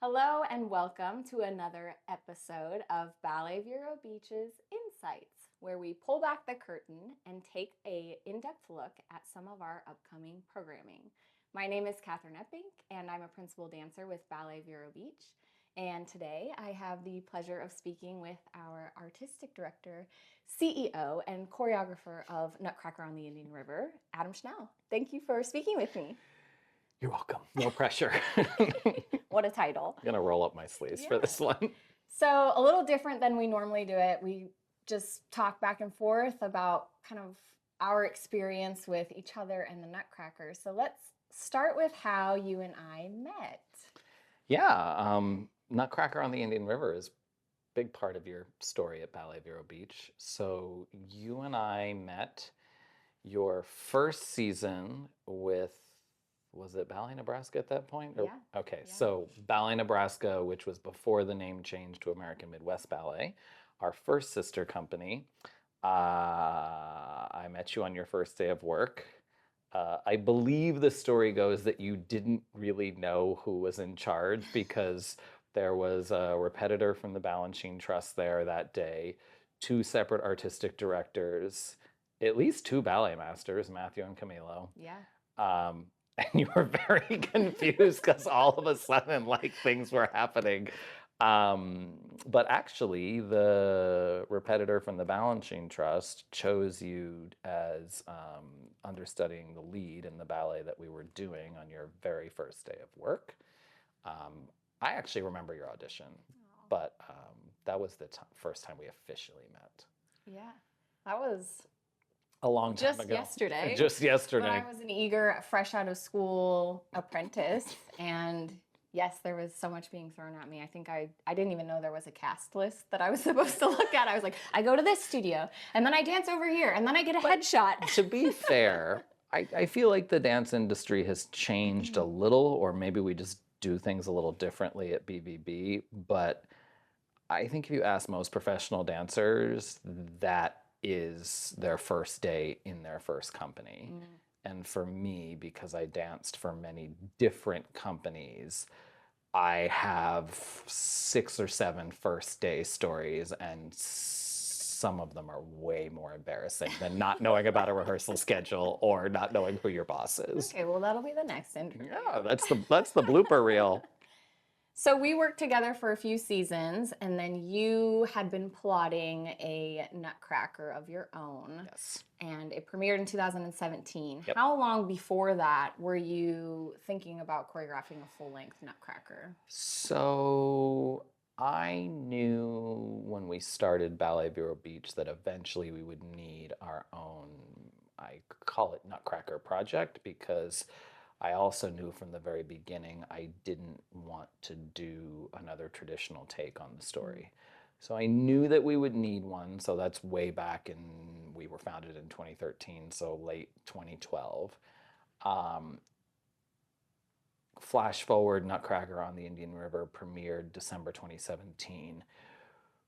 Hello and welcome to another episode of Ballet Vero Beach's Insights, where we pull back the curtain and take a in-depth look at some of our upcoming programming. My name is Katherine Eppink, and I'm a principal dancer with Ballet Vero Beach. And today I have the pleasure of speaking with our artistic director, CEO, and choreographer of Nutcracker on the Indian River, Adam Schnell. Thank you for speaking with me. You're welcome. No pressure. What a title. I'm going to roll up my sleeves for this one. So a little different than we normally do it. We just talk back and forth about kind of our experience with each other and the Nutcracker. So let's start with how you and I met. Yeah, Nutcracker on the Indian River is a big part of your story at Ballet Vero Beach. So you and I met your first season with, was it Ballet Nebraska at that point? Yeah. Okay, Yeah. So Ballet Nebraska, which was before the name changed to American Midwest Ballet, our first sister company. I met you on your first day of work. I believe the story goes that you didn't really know who was in charge because there was a repetitor from the Balanchine Trust there that day, two separate artistic directors, at least two ballet masters, Matthew and Camilo. Yeah. And you were very confused because all of a sudden, like, things were happening. But actually, the repetitor from the Balanchine Trust chose you as understudying the lead in the ballet that we were doing on your very first day of work. I actually remember your audition, but that was the first time we officially met. Yeah, that was a long time ago. Yesterday. Just yesterday. When I was an eager, fresh out of school apprentice, and yes, there was so much being thrown at me. I think I didn't even know there was a cast list that I was supposed to look at. I was like, I go to this studio, and then I dance over here, and then I get a headshot. To be fair, I feel like the dance industry has changed a little, or maybe we just do things a little differently at BVB. But I think if you ask most professional dancers, that is their first day in their first company. And for me, because I danced for many different companies, I have 6 or 7 first day stories, and some of them are way more embarrassing than not knowing about a rehearsal schedule or not knowing who your boss is. Okay, well, that'll be the next interview. Yeah, that's the blooper reel. So we worked together for a few seasons, and then you had been plotting a Nutcracker of your own. Yes. And it premiered in 2017. Yep. How long before that were you thinking about choreographing a full-length Nutcracker? So I knew when we started Ballet Vero Beach that eventually we would need our own, I call it Nutcracker project, because I also knew from the very beginning I didn't want to do another traditional take on the story. So I knew that we would need one. So that's way back we were founded in 2013, so late 2012. Flash forward, Nutcracker on the Indian River premiered December 2017.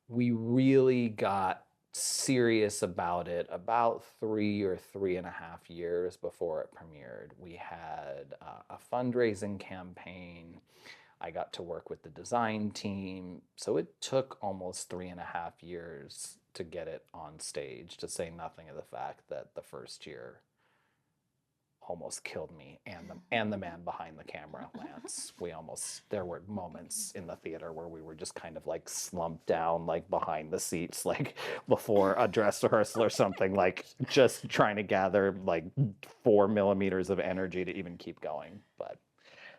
We really got serious about it about 3 or 3.5 years before it premiered. We had a fundraising campaign. I got to work with the design team. So it took almost 3.5 years to get it on stage, to say nothing of the fact that the first year almost killed me and the man behind the camera, Lance. There were moments in the theater where we were just kind of like slumped down, like behind the seats, like before a dress rehearsal or something, like just trying to gather like 4 millimeters of energy to even keep going. But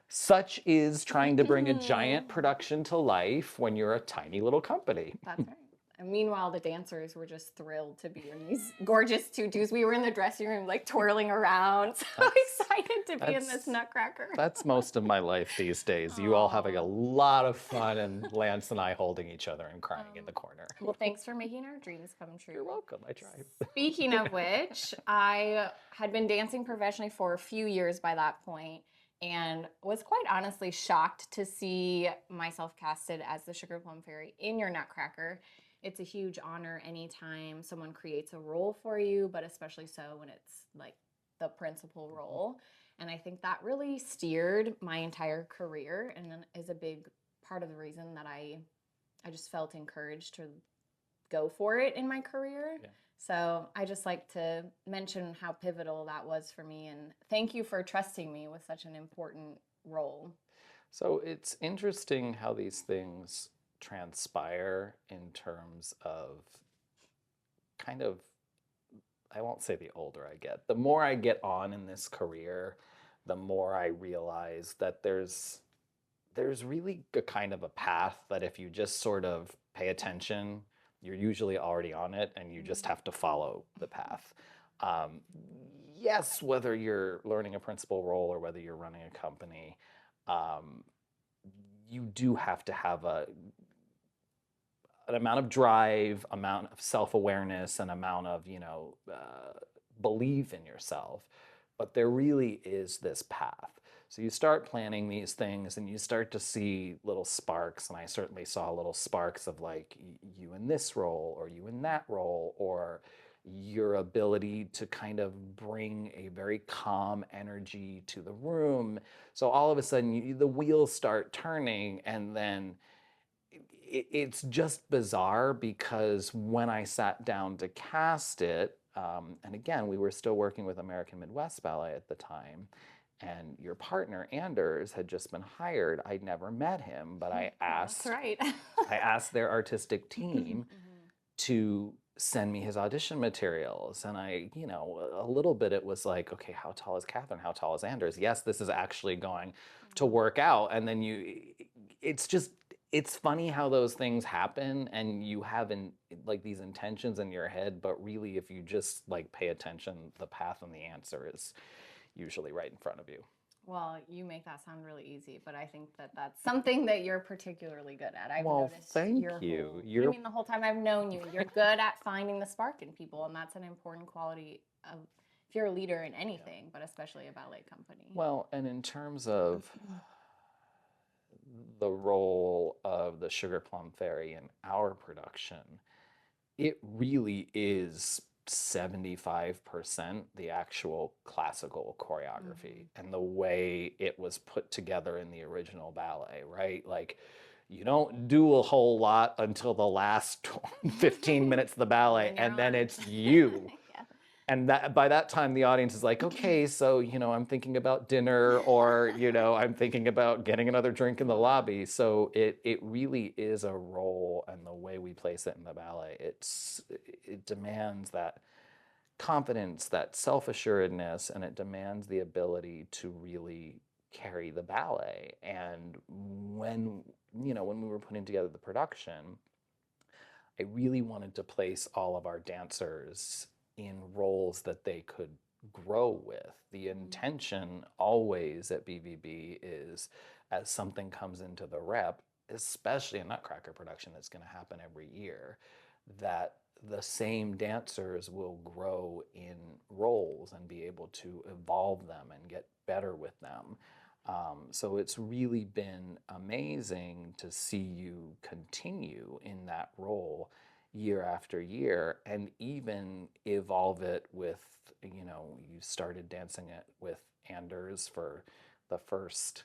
such is trying to bring a giant production to life when you're a tiny little company. That's right. And meanwhile, the dancers were just thrilled to be in these gorgeous tutus. We were in the dressing room, like twirling around, so excited to be in this Nutcracker. That's most of my life these days. You all having a lot of fun, and Lance and I holding each other and crying in the corner. Well, thanks for making our dreams come true. You're welcome. I tried. Speaking of which, I had been dancing professionally for a few years by that point, and was quite honestly shocked to see myself casted as the Sugar Plum Fairy in your Nutcracker. It's a huge honor anytime someone creates a role for you, but especially so when it's like the principal role. And I think that really steered my entire career and is a big part of the reason that I just felt encouraged to go for it in my career. Yeah. So I just like to mention how pivotal that was for me, and thank you for trusting me with such an important role. So it's interesting how these things transpire in terms of kind of, I won't say the older I get, the more I get on in this career, the more I realize that there's really a kind of a path that if you just sort of pay attention, you're usually already on it and you just have to follow the path. Um, yes, whether you're learning a principal role or whether you're running a company, um, you do have to have an amount of drive, amount of self-awareness, an amount of, belief in yourself. But there really is this path. So you start planning these things and you start to see little sparks. And I certainly saw little sparks of like you in this role or you in that role, or your ability to kind of bring a very calm energy to the room. So all of a sudden the wheels start turning, and then it's just bizarre because when I sat down to cast it, and again, we were still working with American Midwest Ballet at the time, and your partner Anders had just been hired. I'd never met him, but I asked, That's right. I asked their artistic team to send me his audition materials, and a little bit it was like, okay, how tall is Katherine? How tall is Anders? Yes, this is actually going to work out, and then it's funny how those things happen and you have like these intentions in your head, but really if you just like pay attention, the path and the answer is usually right in front of you. Well, you make that sound really easy, but I think that that's something that you're particularly good at. I've Well, noticed thank your you. I mean, the whole time I've known you, you're good at finding the spark in people, and that's an important quality of if you're a leader in anything, but especially a ballet company. Well, and in terms of the role of the Sugar Plum Fairy in our production, it really is 75% the actual classical choreography and the way it was put together in the original ballet, right? Like, you don't do a whole lot until the last 15 minutes of the ballet, and then it's you. Yeah. And that by that time the audience is like, okay, so I'm thinking about dinner, or I'm thinking about getting another drink in the lobby. So it really is a role, and the way we place it in the ballet, it demands that confidence, that self-assuredness, and it demands the ability to really carry the ballet. And when when we were putting together the production, I really wanted to place all of our dancers in roles that they could grow with. The intention always at BVB is, as something comes into the rep, especially a Nutcracker production that's going to happen every year, that the same dancers will grow in roles and be able to evolve them and get better with them. So it's really been amazing to see you continue in that role year after year, and even evolve it with, you started dancing it with Anders for the first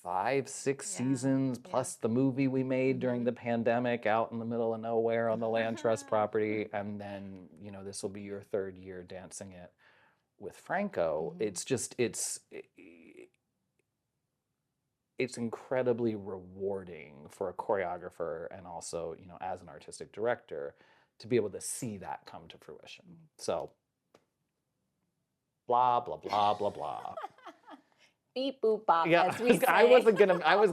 5-6 seasons, plus the movie we made during the pandemic out in the middle of nowhere on the land trust property. And then, this will be your third year dancing it with Franco. It's incredibly rewarding for a choreographer, and also, as an artistic director, to be able to see that come to fruition. So, blah, blah, blah, blah, blah. Beep, boop, bop, Yeah, as we say. I wasn't gonna make that. When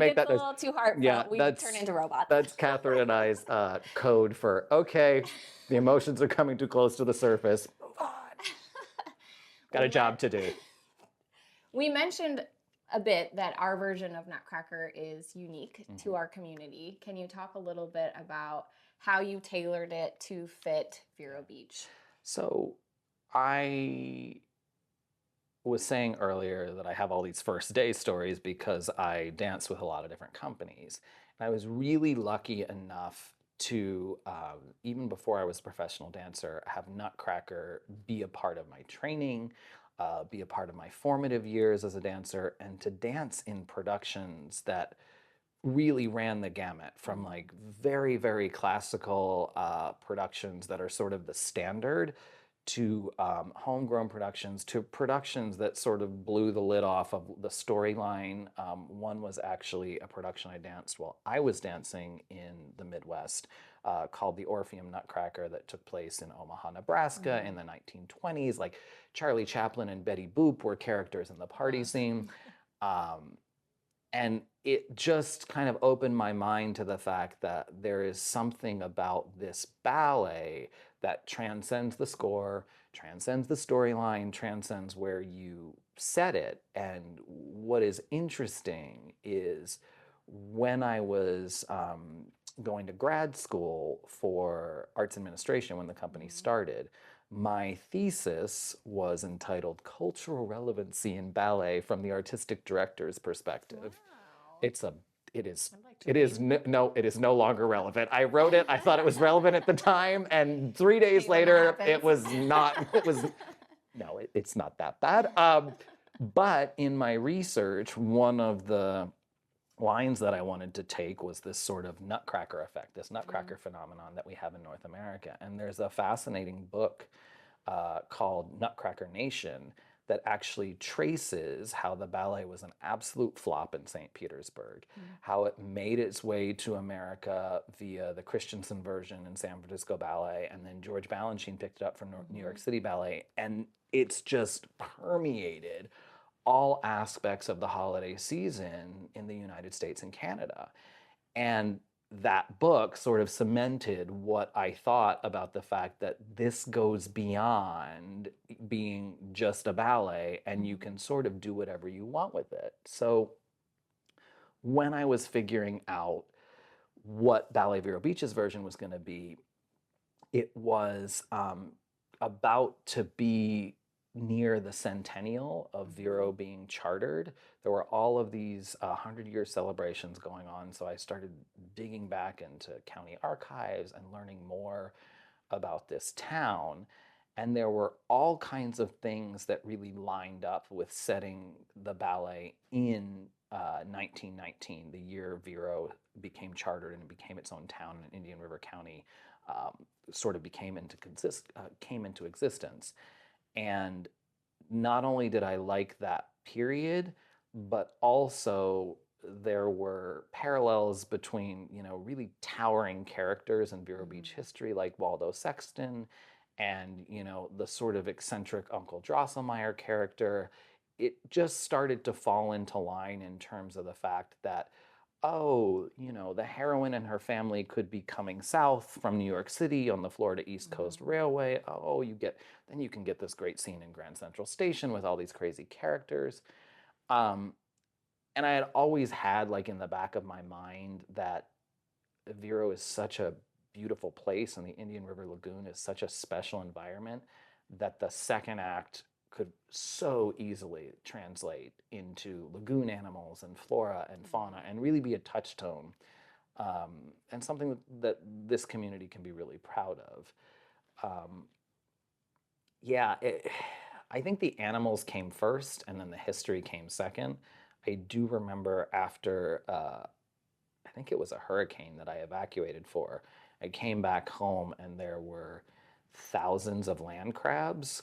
it gets a little too heartfelt, we turn into robots. That's Katherine and I's code for, okay, the emotions are coming too close to the surface. Move on. Got a job to do. We mentioned a bit that our version of Nutcracker is unique to our community. Can you talk a little bit about how you tailored it to fit Vero Beach? So I was saying earlier that I have all these first day stories because I dance with a lot of different companies. And I was really lucky enough to, even before I was a professional dancer, have Nutcracker be a part of my training, be a part of my formative years as a dancer, and to dance in productions that really ran the gamut from like very, very classical productions that are sort of the standard to homegrown productions to productions that sort of blew the lid off of the storyline. One was actually a production I danced while I was dancing in the Midwest called the Orpheum Nutcracker that took place in Omaha, Nebraska in the 1920s. Like Charlie Chaplin and Betty Boop were characters in the party scene. And it just kind of opened my mind to the fact that there is something about this ballet that transcends the score, transcends the storyline, transcends where you set it. And what is interesting is when I was going to grad school for arts administration when the company started, my thesis was entitled Cultural Relevancy in Ballet from the Artistic Director's Perspective. Wow. It is no longer relevant. I wrote it, I thought it was relevant at the time, and 3 days later it was not, it's not that bad. But in my research, one of the lines that I wanted to take was this sort of Nutcracker effect, this Nutcracker phenomenon that we have in North America. And there's a fascinating book called Nutcracker Nation that actually traces how the ballet was an absolute flop in St. Petersburg, how it made its way to America via the Christensen version in San Francisco Ballet, and then George Balanchine picked it up from New York City Ballet, and it's just permeated all aspects of the holiday season in the United States and Canada. And that book sort of cemented what I thought about the fact that this goes beyond being just a ballet and you can sort of do whatever you want with it. So when I was figuring out what Ballet Vero Beach's version was going to be, it was about to be near the centennial of Vero being chartered. There were all of these 100-year celebrations going on, so I started digging back into county archives and learning more about this town. And there were all kinds of things that really lined up with setting the ballet in 1919, the year Vero became chartered and became its own town in Indian River County, sort of came into existence. And not only did I like that period, but also there were parallels between, really towering characters in Vero Beach history like Waldo Sexton and, the sort of eccentric Uncle Drosselmeyer character. It just started to fall into line in terms of the fact that, the heroine and her family could be coming south from New York City on the Florida East Coast Railway. Then you can get this great scene in Grand Central Station with all these crazy characters. And I had always had like in the back of my mind that Vero is such a beautiful place and the Indian River Lagoon is such a special environment that the second act could so easily translate into lagoon animals and flora and fauna and really be a touchstone and something that this community can be really proud of. I think the animals came first and then the history came second. I do remember after, I think it was a hurricane that I evacuated for, I came back home and there were thousands of land crabs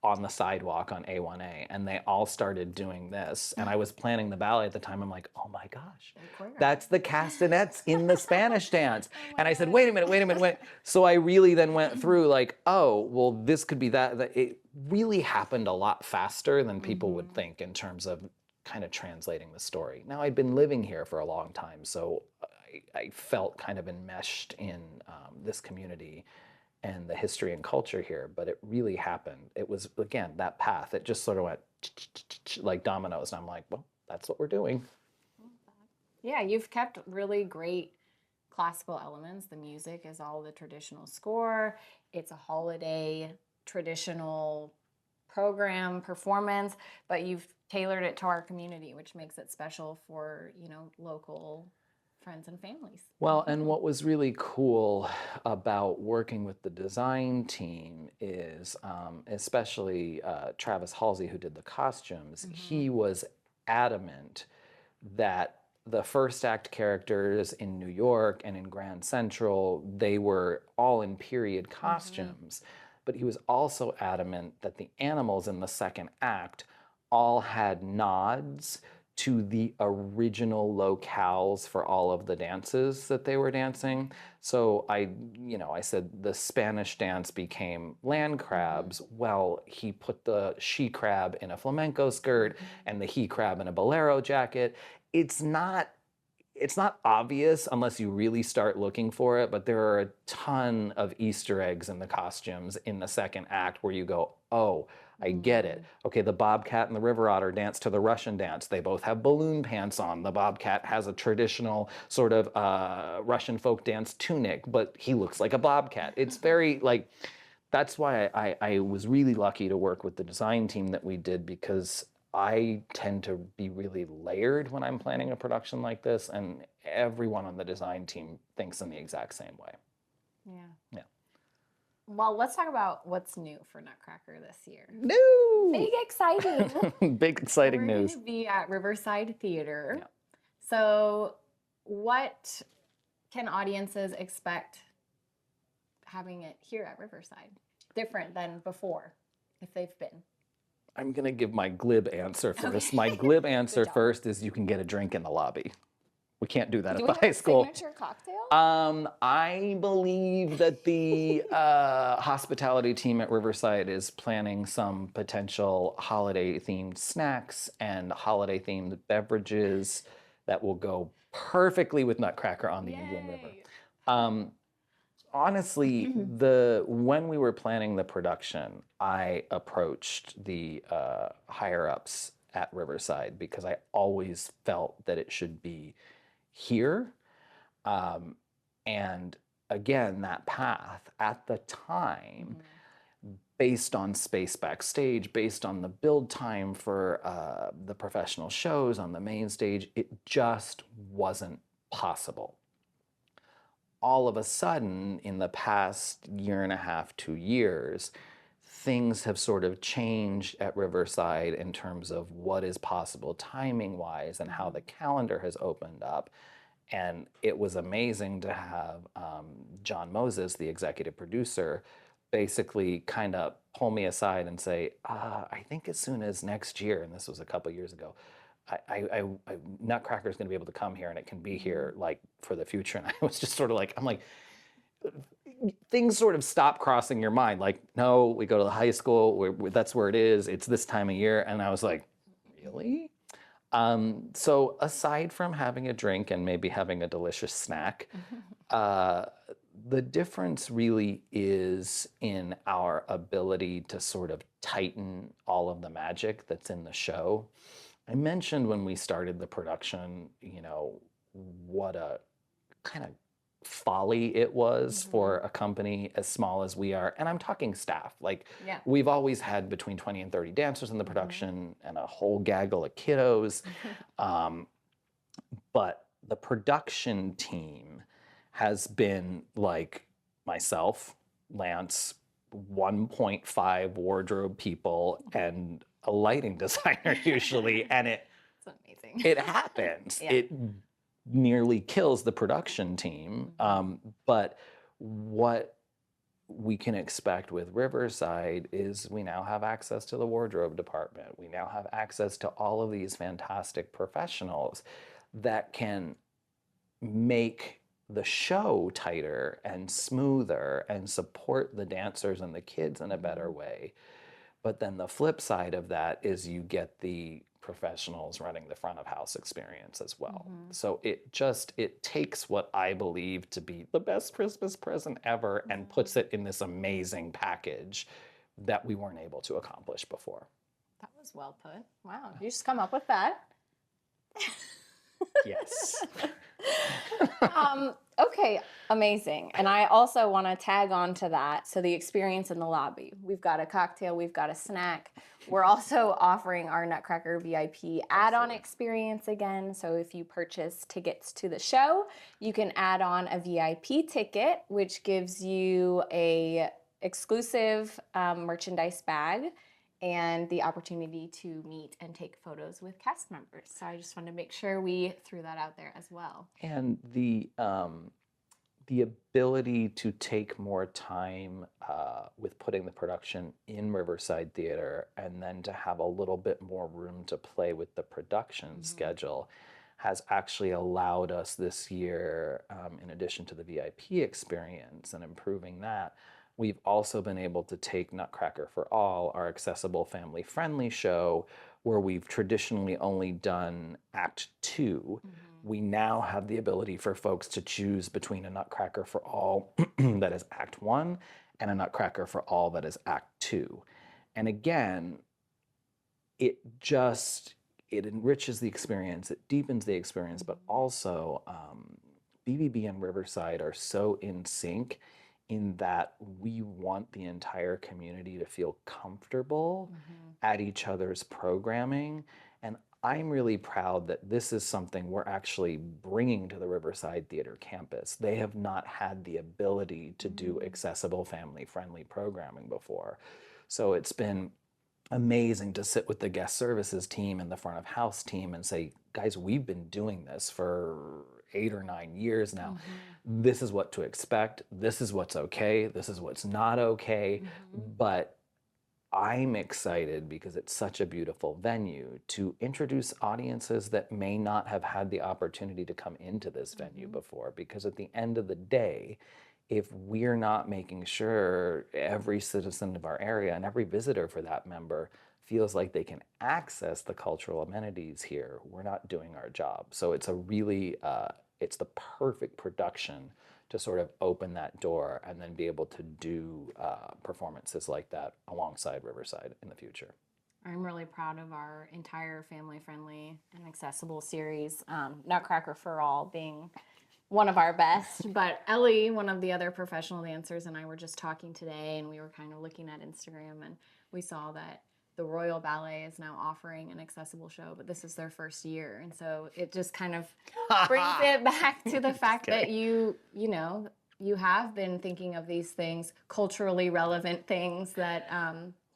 on the sidewalk on A1A, and they all started doing this. And I was planning the ballet at the time. I'm like, oh my gosh, that's the castanets in the Spanish dance. And I said, wait a minute. So I really then went through like, this could be that. It really happened a lot faster than people would think in terms of kind of translating the story. Now, I'd been living here for a long time, so I felt kind of enmeshed in this community and the history and culture here, but it really happened. It was, again, that path. It just sort of went like dominoes, and I'm like, well, that's what we're doing. Yeah, you've kept really great classical elements. The music is all the traditional score. It's a holiday traditional program, performance, but you've tailored it to our community, which makes it special for, local friends and families. Well, and what was really cool about working with the design team is, especially Travis Halsey, who did the costumes, he was adamant that the first act characters in New York and in Grand Central, they were all in period costumes. But he was also adamant that the animals in the second act all had nods to the original locales for all of the dances that they were dancing. So I said the Spanish dance became land crabs. Well, he put the she crab in a flamenco skirt and the he crab in a bolero jacket. It's not obvious unless you really start looking for it, but there are a ton of Easter eggs in the costumes in the second act where you go, oh, I get it. Okay, the bobcat and the river otter dance to the Russian dance. They both have balloon pants on. The bobcat has a traditional sort of Russian folk dance tunic, but he looks like a bobcat. It's very like, that's why I was really lucky to work with the design team that we did, because I tend to be really layered when I'm planning a production like this, and everyone on the design team thinks in the exact same way. Yeah. Yeah. Well, let's talk about what's new for Nutcracker this year. New! Big exciting. Big exciting We're news. going to be at Riverside Theater. Yeah. So what can audiences expect having it here at Riverside? Different than before, if they've been. I'm going to give my glib answer first. Okay. My glib answer job. first is you can get a drink in the lobby. We can't do that Do at we the have high a school. signature cocktail? I believe that the hospitality team at Riverside is planning some potential holiday-themed snacks and holiday-themed beverages that will go perfectly with Nutcracker on the Indian River. Honestly, when we were planning the production, I approached the higher-ups at Riverside because I always felt that it should be here. And again, that path at the time, based on space backstage, based on the build time for the professional shows on the main stage, it just wasn't possible. All of a sudden, in the past year and a half, 2 years, things have sort of changed at Riverside in terms of what is possible timing-wise and how the calendar has opened up. And it was amazing to have John Moses, the executive producer, basically kind of pull me aside and say, I think as soon as next year, and this was a couple years ago, Nutcracker is going to be able to come here and it can be here like for the future. And I was just sort of like, I'm like, things sort of stop crossing your mind. Like, no, we go to the high school, that's where it is. It's this time of year. And I was like, really? So aside from having a drink and maybe having a delicious snack, the difference really is in our ability to sort of tighten all of the magic that's in the show. I mentioned when we started the production, what a kind of folly it was for a company as small as we are. And I'm talking staff. Like, we've always had between 20 and 30 dancers in the production and a whole gaggle of kiddos. But the production team has been like myself, Lance, 1.5 wardrobe people, and a lighting designer usually. And it's amazing. It happens. It nearly kills the production team. But what we can expect with Riverside is we now have access to the wardrobe department. We now have access to all of these fantastic professionals that can make the show tighter and smoother and support the dancers and the kids in a better way. But then the flip side of that is you get the professionals running the front of house experience as well. So it takes what I believe to be the best Christmas present ever and puts it in this amazing package that we weren't able to accomplish before. That was well put. Wow, you just come up with that. Yes. Okay, amazing. And I also want to tag on to that. So the experience in the lobby. We've got a cocktail, we've got a snack. We're also offering our Nutcracker VIP add-on experience again. So if you purchase tickets to the show, you can add on a VIP ticket, which gives you a exclusive merchandise bag and the opportunity to meet and take photos with cast members. So I just wanted to make sure we threw that out there as well. And the ability to take more time with putting the production in Riverside Theater and then to have a little bit more room to play with the production schedule has actually allowed us this year, in addition to the VIP experience and improving that, we've also been able to take Nutcracker for All, our accessible family-friendly show, where we've traditionally only done Act 2. We now have the ability for folks to choose between a Nutcracker for All that is Act 1 and a Nutcracker for All that is Act 2. And again, it enriches the experience, it deepens the experience, but also BBB and Riverside are so in sync in that we want the entire community to feel comfortable at each other's programming. And I'm really proud that this is something we're actually bringing to the Riverside Theater campus. They have not had the ability to do accessible, family-friendly programming before. So it's been amazing to sit with the guest services team and the front of house team and say, guys, we've been doing this for 8 or 9 years now. This is what to expect. This is what's okay. This is what's not okay. But I'm excited because it's such a beautiful venue to introduce audiences that may not have had the opportunity to come into this venue before. Because at the end of the day, if we're not making sure every citizen of our area and every visitor for that member feels like they can access the cultural amenities here, we're not doing our job. So it's a really, it's the perfect production to sort of open that door and then be able to do performances like that alongside Riverside in the future. I'm really proud of our entire family-friendly and accessible series, Nutcracker for All being one of our best. But Ellie, one of the other professional dancers, and I were just talking today, and we were kind of looking at Instagram, and we saw that the Royal Ballet is now offering an accessible show, but this is their first year. And so it just kind of brings it back to the fact that you have been thinking of these things, culturally relevant things that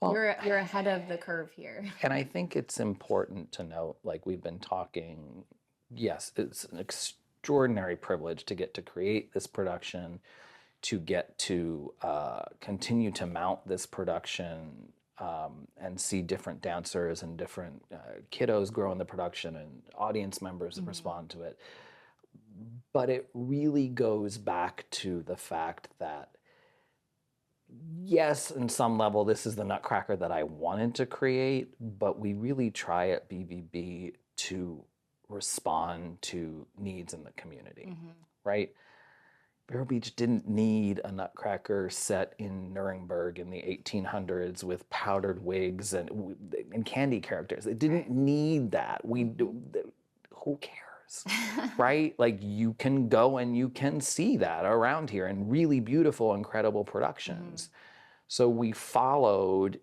you're ahead of the curve here. And I think it's important to note, like we've been talking, yes, it's an extraordinary privilege to get to create this production, to get to continue to mount this production and see different dancers and different kiddos grow in the production and audience members that respond to it. But it really goes back to the fact that, yes, in some level, this is the Nutcracker that I wanted to create, but we really try at BBB to respond to needs in the community, right? Vero Beach didn't need a Nutcracker set in Nuremberg in the 1800s with powdered wigs and candy characters. It didn't need that. Who cares, right? Like, you can go and you can see that around here in really beautiful, incredible productions. So we followed,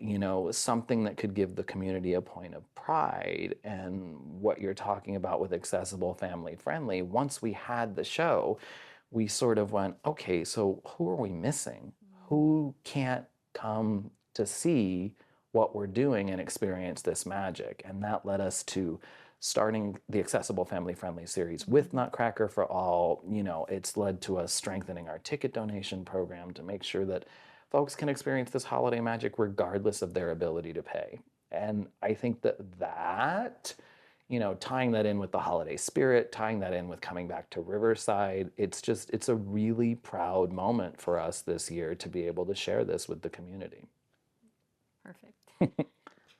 something that could give the community a point of pride. And what you're talking about with accessible, family friendly, once we had the show, we sort of went, okay, so who are we missing? Who can't come to see what we're doing and experience this magic? And that led us to starting the Accessible Family Friendly series with Nutcracker for All. It's led to us strengthening our ticket donation program to make sure that folks can experience this holiday magic regardless of their ability to pay. And I think that tying that in with the holiday spirit, tying that in with coming back to Riverside, it's a really proud moment for us this year to be able to share this with the community. Perfect.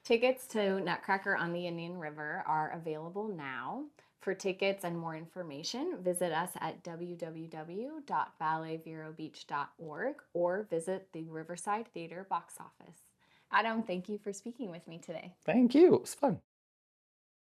Tickets to Nutcracker on the Indian River are available now. For tickets and more information, visit us at www.balletverobeach.org or visit the Riverside Theater box office. Adam, thank you for speaking with me today. Thank you. It was fun.